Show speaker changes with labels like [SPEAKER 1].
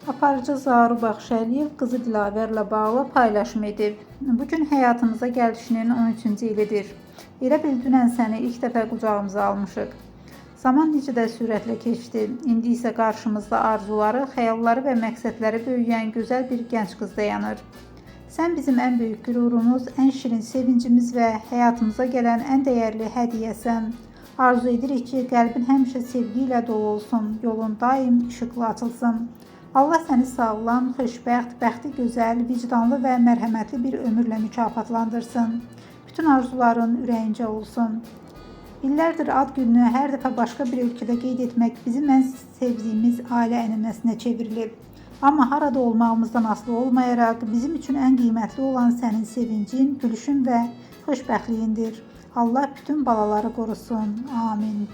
[SPEAKER 1] Aparıcı Zaru Baxşəliyev qızı Dilavərlə bağlı paylaşım edib. Bugün həyatımıza gəlişinin 13-cü ilidir. Elə bil dünən səni ilk dəfə qucağımıza almışıq. Zaman necə də sürətlə keçdi. İndi isə qarşımızda arzuları, xəyalları və məqsədləri böyüyən gözəl bir gənc qız dayanır. Sən bizim ən böyük qürurumuz, ən şirin sevincimiz və həyatımıza gələn ən dəyərli hədiyyəsən. Arzu edirik ki, qəlbin həmişə sevgi ilə dolu olsun, yolun daim işıqlı açılsın. Allah səni sağlam, xoşbəxt, bəxti gözəl, vicdanlı və mərhəmətli bir ömürlə mükafatlandırsın. Bütün arzuların ürəyincə olsun. İllərdir ad gününü hər dəfə başqa bir ölkədə qeyd etmək bizim ən sevdiyimiz ailə ənənəsinə çevrilib. Amma harada olmağımızdan asılı olmayaraq bizim üçün ən qiymətli olan sənin sevincin, gülüşün və xoşbəxtliyindir. Allah bütün balaları qorusun. Amin.